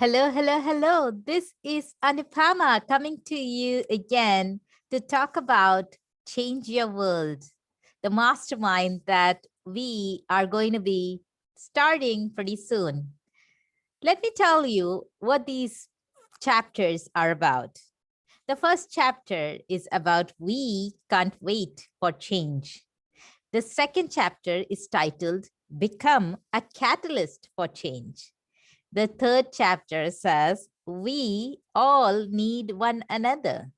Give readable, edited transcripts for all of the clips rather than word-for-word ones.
Hello, hello, hello. This is Anupama coming to you again to talk about Change Your World, the mastermind that we are going to be starting pretty soon. Let me tell you what these chapters are about. The first chapter is about we can't wait for change. The second chapter is titled Become a Catalyst for Change. The third chapter says, we all need one another.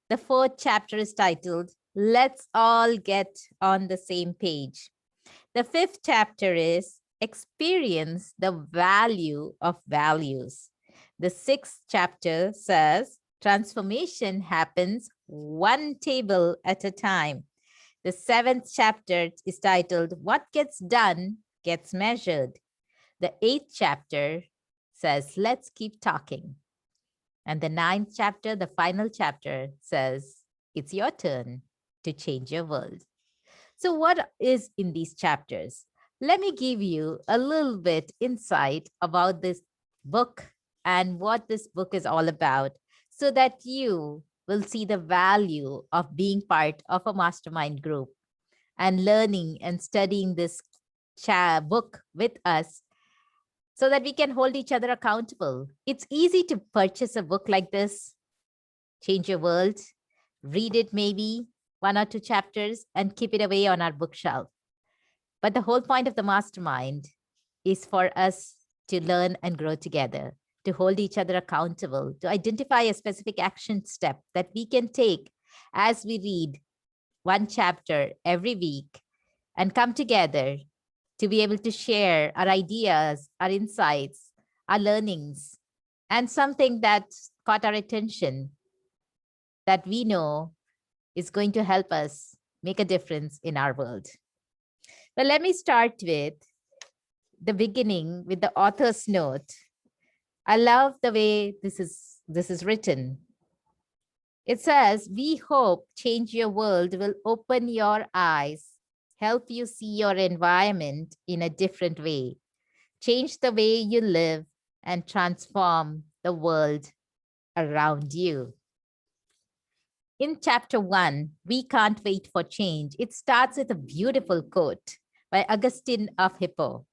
The fourth chapter is titled, Let's All Get on the Same Page. The fifth chapter is, Experience the Value of Values. The sixth chapter says, Transformation happens one table at a time. The seventh chapter is titled, What Gets Done Gets Measured. The eighth chapter says, let's keep talking. And the ninth chapter, the final chapter, says, it's your turn to change your world. So what is in these chapters? Let me give you a little bit insight about this book and what this book is all about so that you will see the value of being part of a mastermind group and learning and studying this book with us so that we can hold each other accountable. It's easy to purchase a book like this, Change Your World, read it maybe one or two chapters and keep it away on our bookshelf. But the whole point of the mastermind is for us to learn and grow together, to hold each other accountable, to identify a specific action step that we can take as we read one chapter every week and come together to be able to share our ideas, our insights, our learnings, and something that caught our attention that we know is going to help us make a difference in our world. But let me start with the beginning with the author's note. I love the way this is written. It says, we hope Change Your World will open your eyes, help you see your environment in a different way, change the way you live, and transform the world around you. In chapter 1, We Can't Wait for Change, it starts with a beautiful quote by Augustine of Hippo.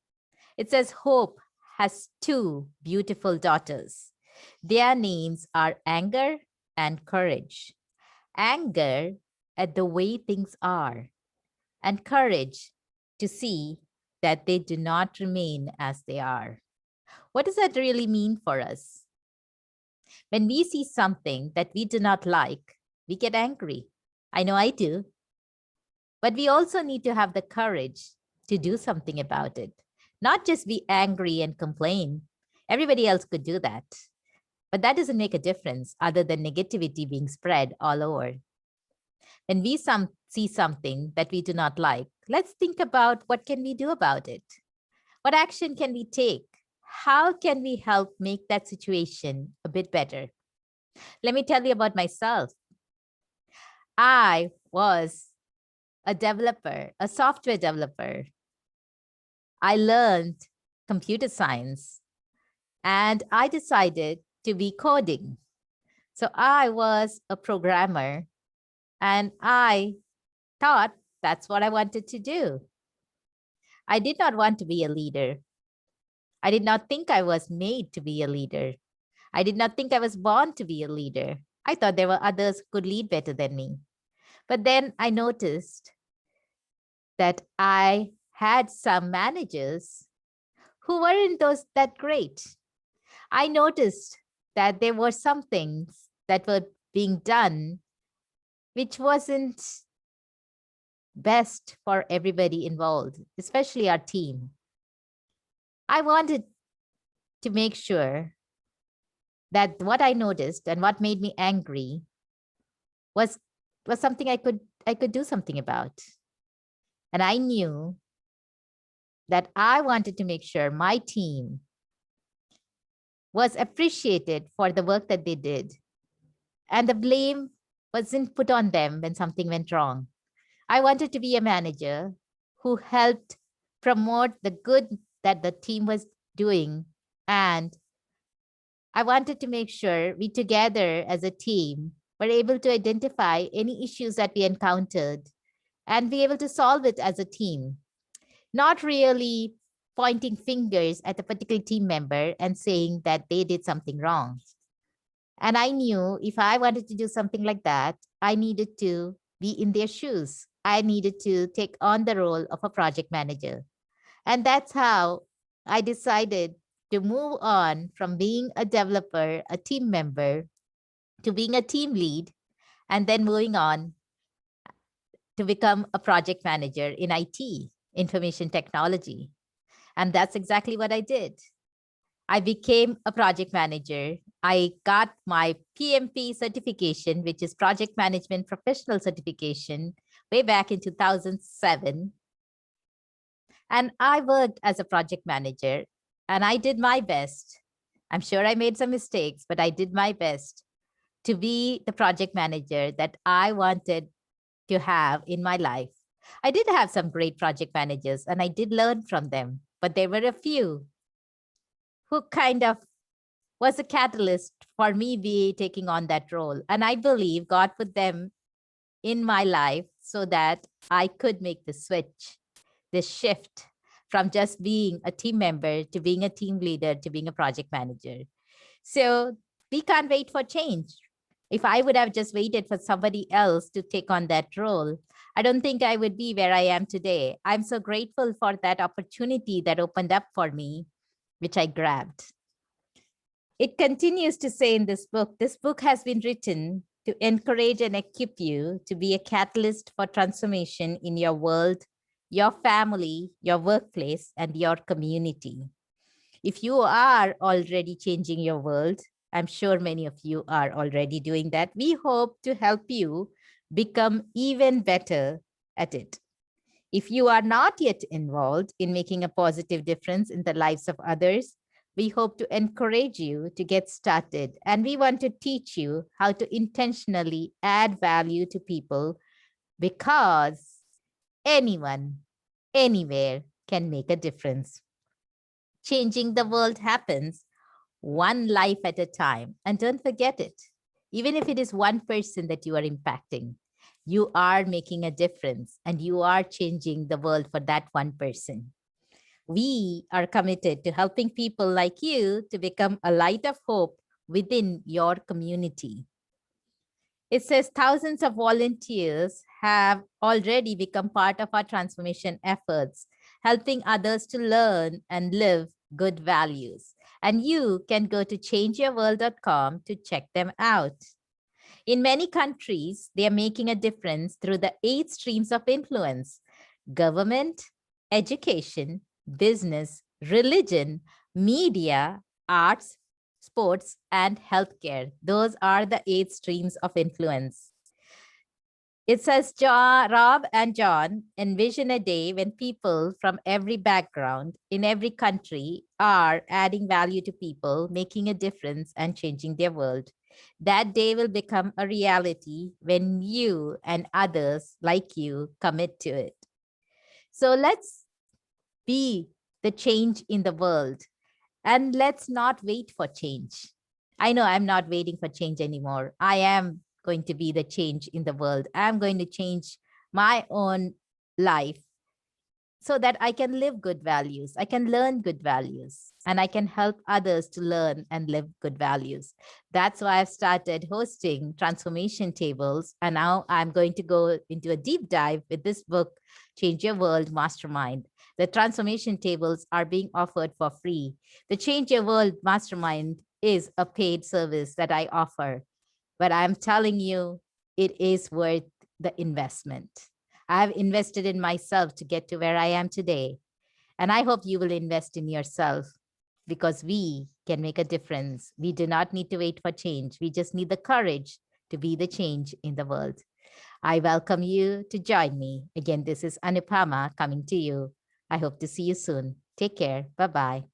It says, Hope has two beautiful daughters. Their names are anger and courage. Anger at the way things are, and courage to see that they do not remain as they are. What does that really mean for us? When we see something that we do not like, we get angry. I know I do. But we also need to have the courage to do something about it. Not just be angry and complain. Everybody else could do that. But that doesn't make a difference other than negativity being spread all over. When we see something that we do not like, let's think about what can we do about it? What action can we take? How can we help make that situation a bit better? Let me tell you about myself. I was a developer, a software developer. I learned computer science and I decided to be coding. So I was a programmer and I thought that's what I wanted to do. I did not want to be a leader. I did not think I was made to be a leader. I did not think I was born to be a leader. I thought there were others who could lead better than me. But then I noticed that I had some managers who weren't that great. I noticed that there were some things that were being done which wasn't best for everybody involved, especially our team. I wanted to make sure that what I noticed and what made me angry was something I could do something about. And I knew that I wanted to make sure my team was appreciated for the work that they did. And the blame wasn't put on them when something went wrong. I wanted to be a manager who helped promote the good that the team was doing and I wanted to make sure we together as a team were able to identify any issues that we encountered and be able to solve it as a team, not really pointing fingers at a particular team member and saying that they did something wrong. And I knew if I wanted to do something like that, I needed to be in their shoes. I needed to take on the role of a project manager. And that's how I decided to move on from being a developer, a team member, to being a team lead, and then moving on to become a project manager in IT, information technology. And that's exactly what I did. I became a project manager. I got my PMP certification, which is Project Management Professional Certification, way back in 2007. And I worked as a project manager and I did my best. I'm sure I made some mistakes, but I did my best to be the project manager that I wanted to have in my life. I did have some great project managers and I did learn from them, but there were a few who kind of was a catalyst for me be taking on that role. And I believe God put them in my life so that I could make the switch, this shift from just being a team member to being a team leader to being a project manager. So we can't wait for change. If I would have just waited for somebody else to take on that role, I don't think I would be where I am today. I'm so grateful for that opportunity that opened up for me, which I grabbed. It continues to say in this book has been written to encourage and equip you to be a catalyst for transformation in your world, your family, your workplace, and your community. If you are already changing your world, I'm sure many of you are already doing that. We hope to help you become even better at it. If you are not yet involved in making a positive difference in the lives of others, we hope to encourage you to get started. And we want to teach you how to intentionally add value to people, because anyone, anywhere can make a difference. Changing the world happens one life at a time. And don't forget it. Even if it is one person that you are impacting, you are making a difference and you are changing the world for that one person. We are committed to helping people like you to become a light of hope within your community. It says thousands of volunteers have already become part of our transformation efforts, helping others to learn and live good values. And you can go to changeyourworld.com to check them out. In many countries, they are making a difference through the 8 streams of influence: government, education, business, religion, media, arts, sports, and healthcare. Those are the 8 streams of influence. It says, Rob and John envision a day when people from every background in every country are adding value to people, making a difference, and changing their world. That day will become a reality when you and others like you commit to it. So let's be the change in the world, and let's not wait for change. I know I'm not waiting for change anymore. I am going to be the change in the world. I'm going to change my own life so that I can live good values. I can learn good values, and I can help others to learn and live good values. That's why I've started hosting transformation tables. And now I'm going to go into a deep dive with this book, Change Your World Mastermind. The transformation tables are being offered for free. The Change Your World Mastermind is a paid service that I offer, but I'm telling you, it is worth the investment. I've invested in myself to get to where I am today. And I hope you will invest in yourself, because we can make a difference. We do not need to wait for change. We just need the courage to be the change in the world. I welcome you to join me. Again, this is Anupama coming to you. I hope to see you soon. Take care. Bye-bye.